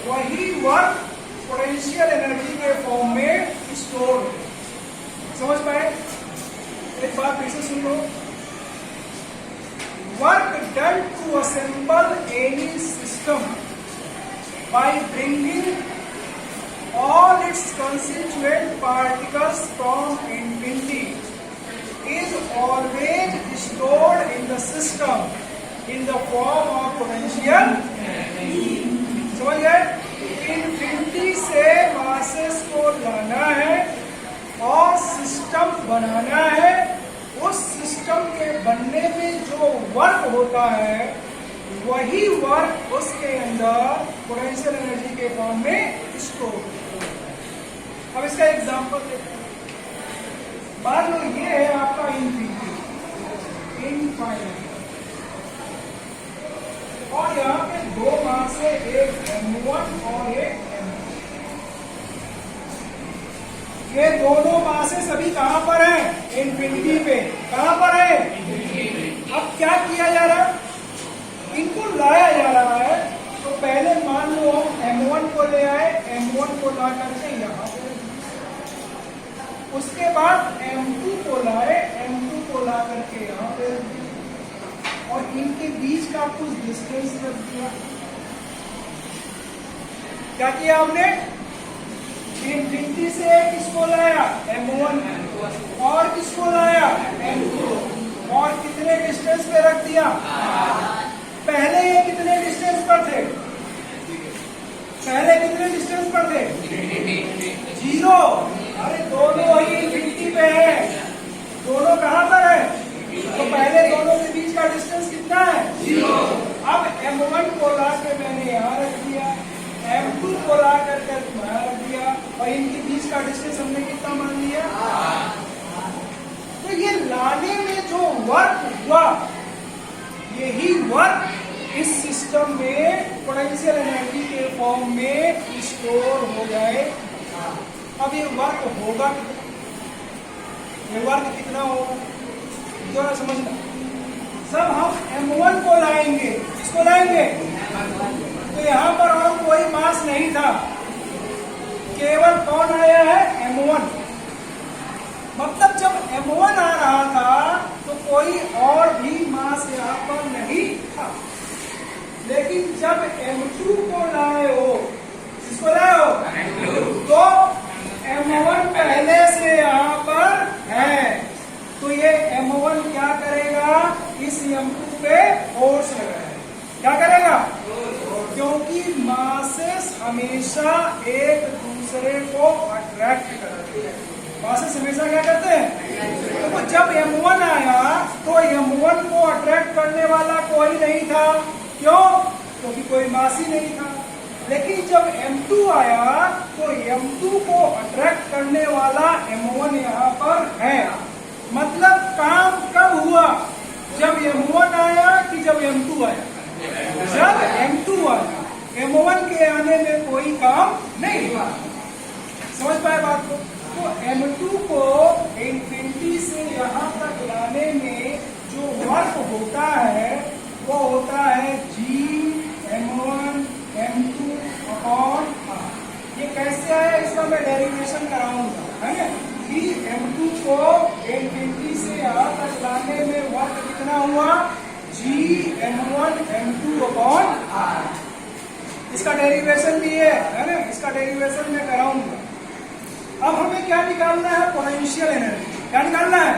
वही work potential energy के form में स्टोर हो। समझ पाए? एक बात फिर से सुन लो। Work done to assemble any system by bringing all its constituent particles from infinity is always stored in the system in the form of potential energy. समझ गए? इन्फिनिटी से मासेस को लाना है और सिस्टम बनाना है। उस सिस्टम के बनने में जो वर्क होता है वही वर्क उसके अंदर पोटेंशियल एनर्जी के फॉर्म में स्टोर होता है। अब इसका एग्जांपल देखते हैं। मान लो ये है आपका इन्फिनिटी, इनफाइनाइट, और यहाँ पे दो मास है, एक M1 और एक M2। ये दोनों मासेस अभी कहां पर है? इन्फिनिटी पे। कहां पर है? अब क्या किया जा रहा है? इनको लाया जा रहा है। तो पहले मान लो हम M1 को ले आए, M1 को ला करके यहाँ पे, उसके बाद M2 को लाए, M2 को ला करके यहाँ पे, और इनके बीच का कुछ डिस्टेंस रख दिया। क्या किया हमने? इन्फिनिटी से किसको लाया? M1, और किसको लाया? M2, और कितने डिस्टेंस पे रख दिया? पहले ये कितने डिस्टेंस पर थे? पहले कितने डिस्टेंस पर थे? 0। अरे दोनों ही इन्फिनिटी पे है। दोनों कहां पर है? तो पहले दोनों के बीच का डिस्टेंस कितना है? 0। अब M1 को ला के मैंने यहाँ रख दिया, M2 को ला कर यहाँ रख दिया, और इनके बीच का डिस्टेंस हमने कितना मान लिया? तो ये लाने में जो वर्क हुआ, यही वर्क इस सिस्टम में पोटेंशियल एनर्जी के फॉर्म में स्टोर हो जाए। अब ये वर्क होगा कितना? ये वर्क कितना होगा? जरा समझना। जब हम M1 को लाएंगे, किसको लाएंगे? तो यहाँ पर और कोई मास नहीं था, केवल कौन आया है? M1। मतलब जब M1 आ रहा था तो कोई और भी मास यहाँ पर नहीं था। लेकिन जब M2 को लाए हो, किसको लाए हो? तो M1 पहले से यहाँ पर है, तो ये M1 क्या करेगा? इस M2 पे फोर्स लगाएगा। क्या करेगा? क्योंकि मासेस हमेशा एक दूसरे को अट्रैक्ट करते हैं। मासेस हमेशा क्या करते हैं? तो जब M1 आया तो M1 को अट्रैक्ट करने वाला कोई नहीं था। क्यों? क्योंकि कोई मास ही नहीं था। लेकिन जब M2 आया तो M2 को अट्रैक्ट करने वाला M1 यहाँ पर है। मतलब काम कब हुआ? जब M1 आया कि जब M2 आया? जब M2 आया। M1 के आने में कोई काम नहीं हुआ। समझ पाए बात को? तो M2 को इन्फिनिटी से यहाँ तक लाने में जो वर्क होता है वो होता है G M1 M2 upon R। ये कैसे आया इसका मैं डेरिवेशन कराऊंगा, है ना? कि M2 को इन्फिनिटी से यहाँ तक लाने में वर्क कितना हुआ? G M1 M2 upon R। इसका डेरिवेशन भी है ना? इसका डेरिवेशन मैं कराऊंगा। अब हमें क्या निकालना है? Potential energy. क्या निकालना है?